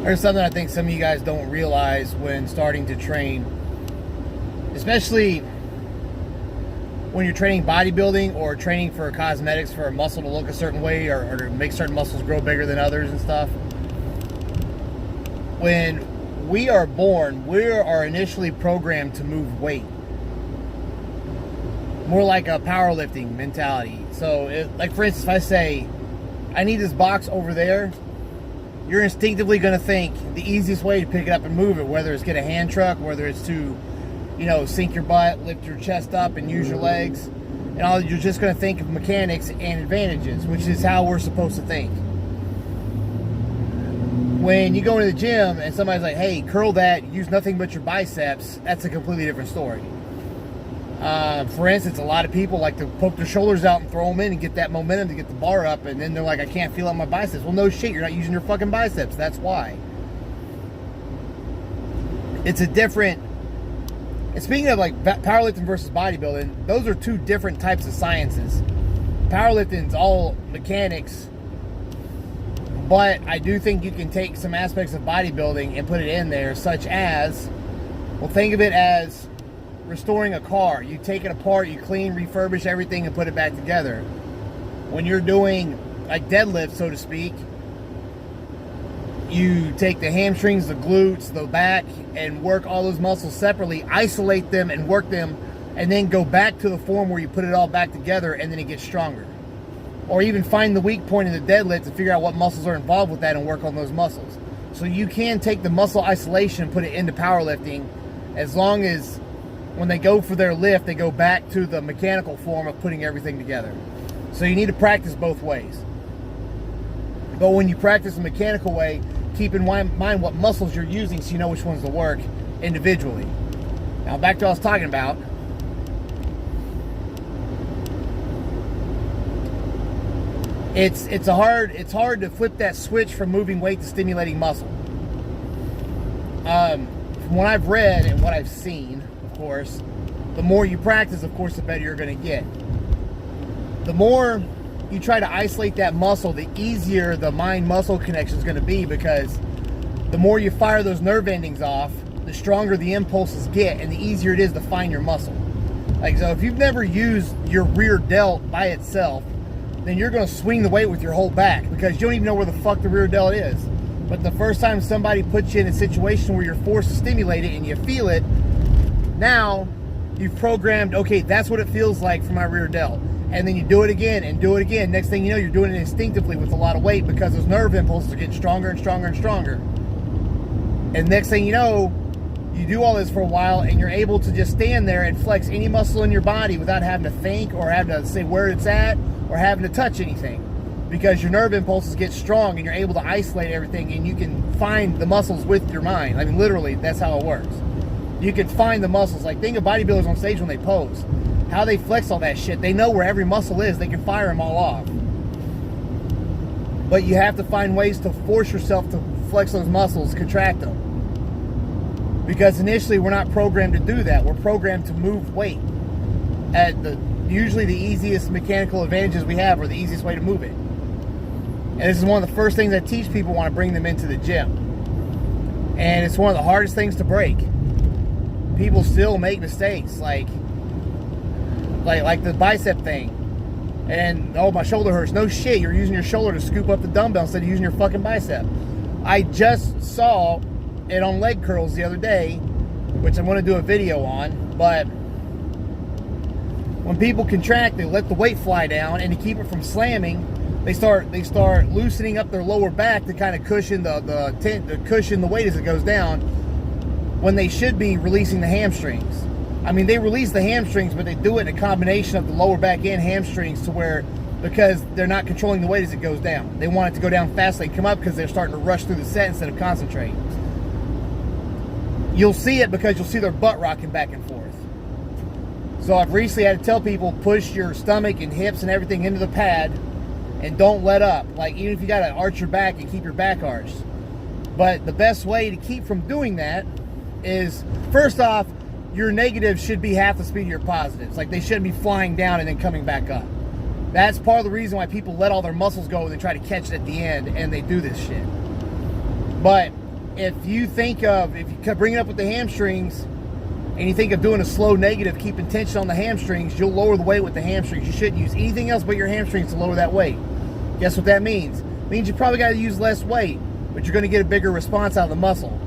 There's something I think some of you guys don't realize when starting to train, especially when you're training bodybuilding or training for cosmetics for a muscle to look a certain way or to make certain muscles grow bigger than others and stuff. When we are born, we are initially programmed to move weight. More like a powerlifting mentality. So, like for instance, if I say, I need this box over there, you're instinctively going to think the easiest way to pick it up and move it, whether it's get a hand truck, whether it's to, sink your butt, lift your chest up and use your legs. And all, you're just going to think of mechanics and advantages, which is how we're supposed to think. When you go into the gym and somebody's like, hey, curl that, use nothing but your biceps, that's a completely different story. For instance, a lot of people like to poke their shoulders out and throw them in and get that momentum to get the bar up, and then they're like, I can't feel it on my biceps. Well, no shit, you're not using your fucking biceps. That's why. It's a different... And speaking of like powerlifting versus bodybuilding, those are two different types of sciences. Powerlifting's all mechanics, but I do think you can take some aspects of bodybuilding and put it in there, such as, well, think of it as restoring a car. You take it apart, you clean, refurbish everything, and put it back together. When you're doing like deadlifts, so to speak, you take the hamstrings, the glutes, the back, and work all those muscles separately, isolate them and work them, and then go back to the form where you put it all back together, and then it gets stronger. Or even find the weak point in the deadlift and figure out what muscles are involved with that and work on those muscles. So you can take the muscle isolation and put it into powerlifting, as long as when they go for their lift, they go back to the mechanical form of putting everything together. So you need to practice both ways. But when you practice the mechanical way, keep in mind what muscles you're using so you know which ones will work individually. Now back to what I was talking about. It's hard to flip that switch from moving weight to stimulating muscle. From what I've read and what I've seen, of course, the more you practice, of course, the better you're going to get. The more you try to isolate that muscle, the easier the mind-muscle connection is going to be, because the more you fire those nerve endings off, the stronger the impulses get, and the easier it is to find your muscle. Like, so if you've never used your rear delt by itself, then you're going to swing the weight with your whole back, because you don't even know where the fuck the rear delt is. But the first time somebody puts you in a situation where you're forced to stimulate it and you feel it, now you've programmed, okay, that's what it feels like for my rear delt. And then you do it again and do it again. Next thing you know, you're doing it instinctively with a lot of weight, because those nerve impulses are getting stronger and stronger and stronger. And next thing you know, you do all this for a while, and you're able to just stand there and flex any muscle in your body without having to think or having to say where it's at or having to touch anything, because your nerve impulses get strong and you're able to isolate everything, and you can find the muscles with your mind. I mean, literally, that's how it works. You can find the muscles. Like, think of bodybuilders on stage when they pose. How they flex all that shit. They know where every muscle is. They can fire them all off. But you have to find ways to force yourself to flex those muscles, contract them. Because initially we're not programmed to do that. We're programmed to move weight. Usually the easiest mechanical advantages we have are the easiest way to move it. And this is one of the first things I teach people when I bring them into the gym. And it's one of the hardest things to break. People still make mistakes, like the bicep thing. And, oh, my shoulder hurts. No shit, you're using your shoulder to scoop up the dumbbell instead of using your fucking bicep. I just saw it on leg curls the other day, which I'm going to do a video on, but when people contract, they let the weight fly down, and to keep it from slamming, they start loosening up their lower back to kind of cushion the weight as it goes down, when they should be releasing the hamstrings. I mean, they release the hamstrings, but they do it in a combination of the lower back and hamstrings, to where, because they're not controlling the weight as it goes down. They want it to go down fast, they come up, because they're starting to rush through the set instead of concentrate. You'll see it because you'll see their butt rocking back and forth. So I've recently had to tell people, push your stomach and hips and everything into the pad, and don't let up. Like, even if you got to arch your back and keep your back arched. But the best way to keep from doing that is, first off, your negatives should be half the speed of your positives. Like, they shouldn't be flying down and then coming back up. That's part of the reason why people let all their muscles go and they try to catch it at the end, and they do this shit. But if you bring it up with the hamstrings and you think of doing a slow negative, keeping tension on the hamstrings, you'll lower the weight with the hamstrings. You shouldn't use anything else but your hamstrings to lower that weight. Guess what that means? It means you probably got to use less weight, but you're going to get a bigger response out of the muscle.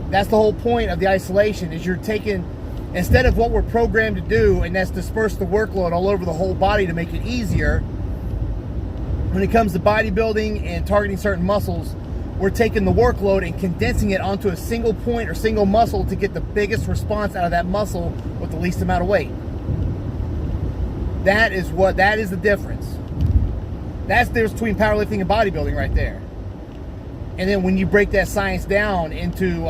That's the whole point of the isolation, is you're taking, instead of what we're programmed to do, and that's disperse the workload all over the whole body to make it easier, when it comes to bodybuilding and targeting certain muscles, we're taking the workload and condensing it onto a single point or single muscle to get the biggest response out of that muscle with the least amount of weight. That is the difference. That's the difference between powerlifting and bodybuilding right there. And then when you break that science down into,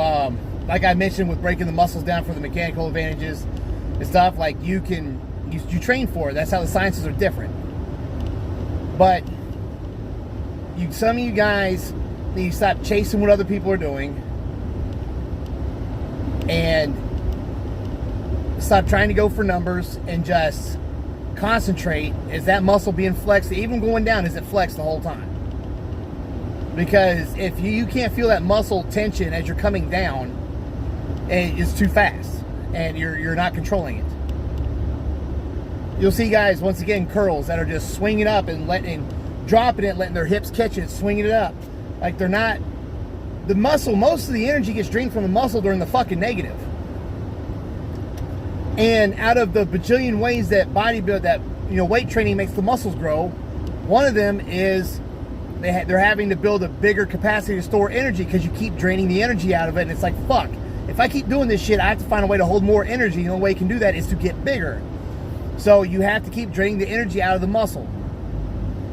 like I mentioned with breaking the muscles down for the mechanical advantages and stuff, like you train for it. That's how the sciences are different. But some of you guys need to stop chasing what other people are doing and stop trying to go for numbers and just concentrate. Is that muscle being flexed? Even going down, is it flexed the whole time? Because if you can't feel that muscle tension as you're coming down, it's too fast and you're not controlling it. You'll see guys, once again, curls that are just swinging up and dropping it, letting their hips catch it, swinging it up. Like they're not, the muscle, most of the energy gets drained from the muscle during the fucking negative. And out of the bajillion ways that weight training makes the muscles grow, one of them is they're having to build a bigger capacity to store energy because you keep draining the energy out of it. And it's like, fuck, if I keep doing this shit, I have to find a way to hold more energy. The only way you can do that is to get bigger. So you have to keep draining the energy out of the muscle.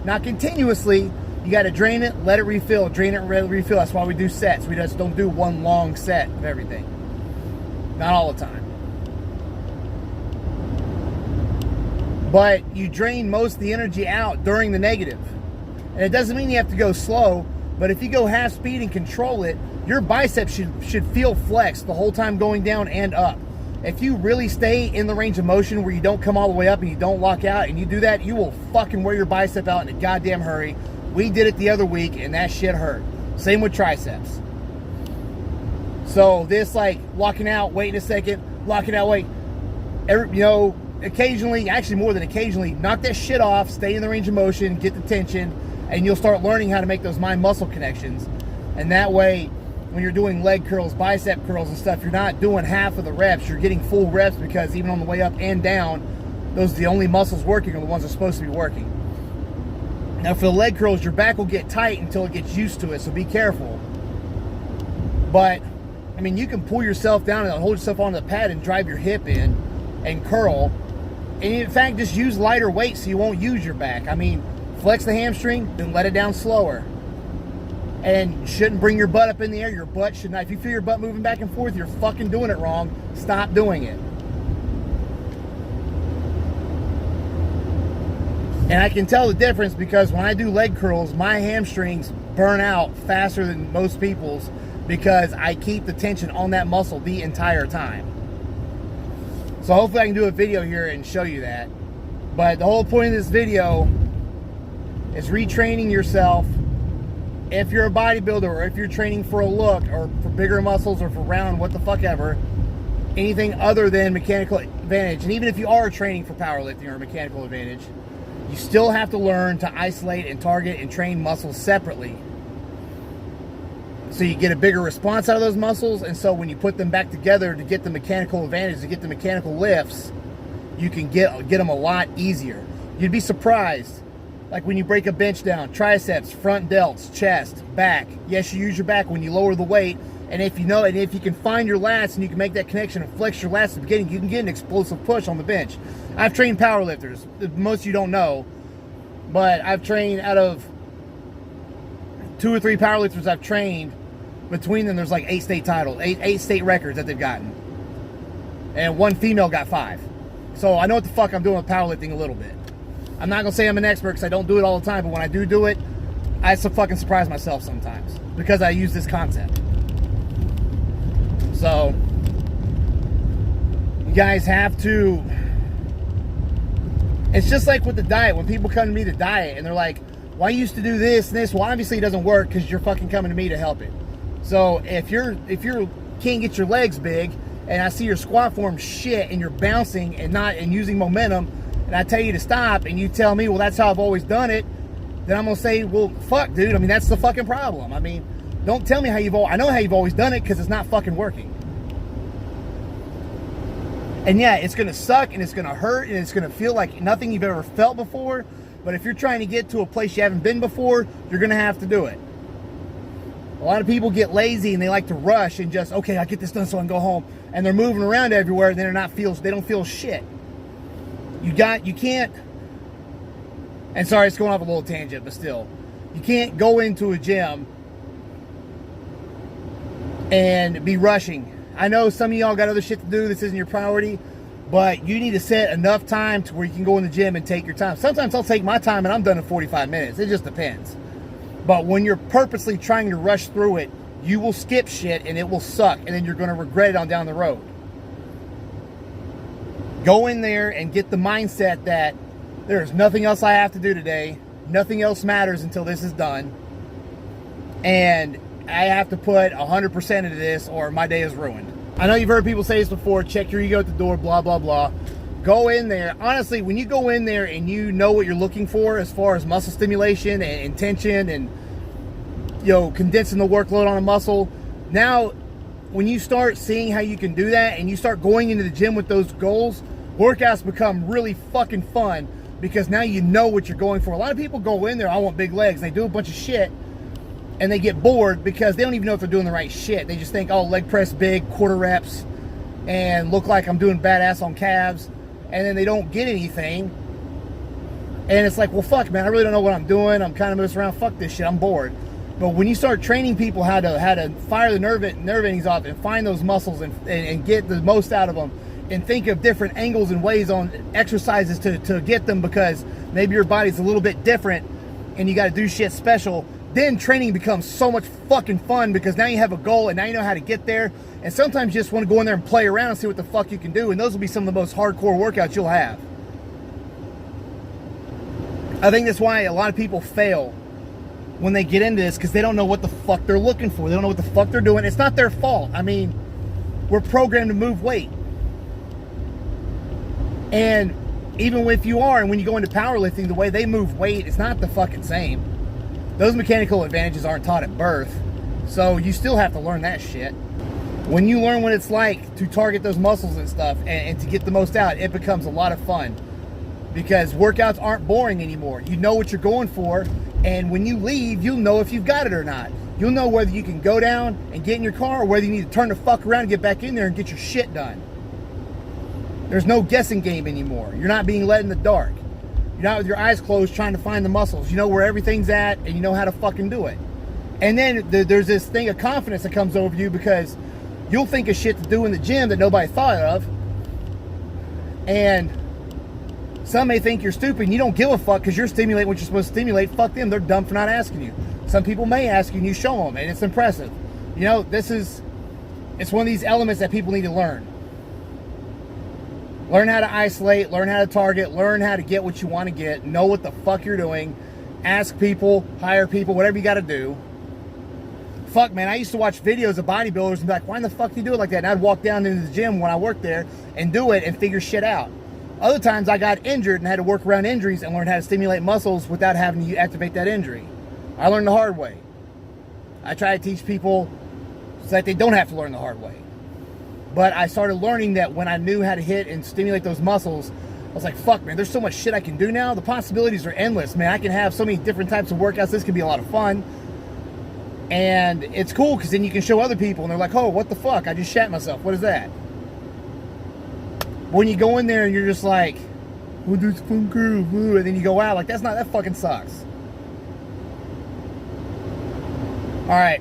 Not continuously. You got to drain it, let it refill, drain it, let it refill. That's why we do sets. We just don't do one long set of everything. Not all the time. But you drain most of the energy out during the negative. And it doesn't mean you have to go slow, but if you go half speed and control it, your biceps should feel flexed the whole time going down and up. If you really stay in the range of motion where you don't come all the way up and you don't lock out and you do that, you will fucking wear your bicep out in a goddamn hurry. We did it the other week and that shit hurt. Same with triceps. So this like locking out, waiting a second, locking out, wait. Occasionally, actually more than occasionally, knock that shit off, stay in the range of motion, get the tension, and you'll start learning how to make those mind-muscle connections. And that way, when you're doing leg curls, bicep curls and stuff, you're not doing half of the reps. You're getting full reps because even on the way up and down, those are the only muscles working are the ones that are supposed to be working. Now for the leg curls, your back will get tight until it gets used to it, so be careful. But, I mean, you can pull yourself down and hold yourself onto the pad and drive your hip in and curl. And in fact, just use lighter weight so you won't use your back. I mean, flex the hamstring, then let it down slower. And you shouldn't bring your butt up in the air. Your butt should not. If you feel your butt moving back and forth, you're fucking doing it wrong. Stop doing it. And I can tell the difference because when I do leg curls, my hamstrings burn out faster than most people's because I keep the tension on that muscle the entire time. So hopefully I can do a video here and show you that. But the whole point of this video is retraining yourself. If you're a bodybuilder or if you're training for a look or for bigger muscles or for round, what the fuck ever, anything other than mechanical advantage. And even if you are training for powerlifting or mechanical advantage, you still have to learn to isolate and target and train muscles separately. So you get a bigger response out of those muscles, and so when you put them back together to get the mechanical advantage, to get the mechanical lifts, you can get them a lot easier. You'd be surprised, like when you break a bench down, triceps, front delts, chest, back. Yes, you use your back when you lower the weight, and if you can find your lats and you can make that connection and flex your lats at the beginning, you can get an explosive push on the bench. I've trained powerlifters. Most of you don't know, but I've trained out of 2 or 3 powerlifters I've trained. Between them, there's like 8 state titles, 8 state records that they've gotten. And 1 female got 5. So I know what the fuck I'm doing with powerlifting a little bit. I'm not going to say I'm an expert because I don't do it all the time, but when I do it, I fucking surprise myself sometimes because I use this concept. So, you guys have to, it's just like with the diet. When people come to me to diet and they're like, well, I used to do this and this. Well, obviously it doesn't work because you're fucking coming to me to help it. So if you can't get your legs big, and I see your squat form shit, and you're bouncing and using momentum, and I tell you to stop, and you tell me, well, that's how I've always done it, then I'm gonna say, well, fuck, dude. I mean, that's the fucking problem. I mean, don't tell me how I know how you've always done it, because it's not fucking working. And yeah, it's gonna suck, and it's gonna hurt, and it's gonna feel like nothing you've ever felt before. But if you're trying to get to a place you haven't been before, you're gonna have to do it. A lot of people get lazy and they like to rush and just, okay, I'll get this done so I can go home. And they're moving around everywhere and they don't feel shit. You can't, and sorry, it's going off a little tangent, but still, you can't go into a gym and be rushing. I know some of y'all got other shit to do, this isn't your priority, but you need to set enough time to where you can go in the gym and take your time. Sometimes I'll take my time and I'm done in 45 minutes. It just depends. But when you're purposely trying to rush through it, you will skip shit and it will suck, and then you're going to regret it on down the road. Go in there and get the mindset that there's nothing else I have to do today. Nothing else matters until this is done. And I have to put 100% into this or my day is ruined. I know you've heard people say this before, check your ego at the door, blah, blah, blah. Go in there. Honestly, when you go in there and you know what you're looking for as far as muscle stimulation and tension and, you know, condensing the workload on a muscle, now when you start seeing how you can do that and you start going into the gym with those goals, workouts become really fucking fun because now you know what you're going for. A lot of people go in there, I want big legs, and they do a bunch of shit and they get bored because they don't even know if they're doing the right shit. They just think, oh, leg press big, quarter reps, and look like I'm doing badass on calves. And then they don't get anything. And it's like, well, fuck, man, I really don't know what I'm doing. I'm kind of moving around. Fuck this shit. I'm bored. But when you start training people how to fire the nerve endings off and find those muscles and get the most out of them and think of different angles and ways on exercises to get them, because maybe your body's a little bit different and you got to do shit special, then training becomes so much fucking fun because now you have a goal and now you know how to get there. And sometimes you just want to go in there and play around and see what the fuck you can do. And those will be some of the most hardcore workouts you'll have. I think that's why a lot of people fail when they get into this, because they don't know what the fuck they're looking for. They don't know what the fuck they're doing. It's not their fault. I mean, we're programmed to move weight. And even if you are, and when you go into powerlifting, the way they move weight, it's not the fucking same. Those mechanical advantages aren't taught at birth. So you still have to learn that shit. When you learn what it's like to target those muscles and stuff and to get the most out, it becomes a lot of fun. Because workouts aren't boring anymore. You know what you're going for, and when you leave, you'll know if you've got it or not. You'll know whether you can go down and get in your car or whether you need to turn the fuck around and get back in there and get your shit done. There's no guessing game anymore. You're not being led in the dark. You're not with your eyes closed trying to find the muscles. You know where everything's at and you know how to fucking do it. And then there's this thing of confidence that comes over you because you'll think of shit to do in the gym that nobody thought of. And some may think you're stupid and you don't give a fuck because you're stimulating what you're supposed to stimulate. Fuck them. They're dumb for not asking you. Some people may ask you and you show them, and it's impressive. You know, it's one of these elements that people need to learn. Learn how to isolate, learn how to target, learn how to get what you want to get, know what the fuck you're doing, ask people, hire people, whatever you got to do. Fuck, man, I used to watch videos of bodybuilders and be like, why in the fuck do you do it like that? And I'd walk down into the gym when I worked there and do it and figure shit out. Other times I got injured and had to work around injuries and learn how to stimulate muscles without having to activate that injury. I learned the hard way. I try to teach people so that they don't have to learn the hard way. But I started learning that when I knew how to hit and stimulate those muscles, I was like, fuck, man, there's so much shit I can do now. The possibilities are endless, man. I can have so many different types of workouts. This can be a lot of fun. And it's cool because then you can show other people and they're like, oh, what the fuck? I just shat myself. What is that? When you go in there and you're just like, oh, this fun girl, and then you go out, like, that fucking sucks. All right.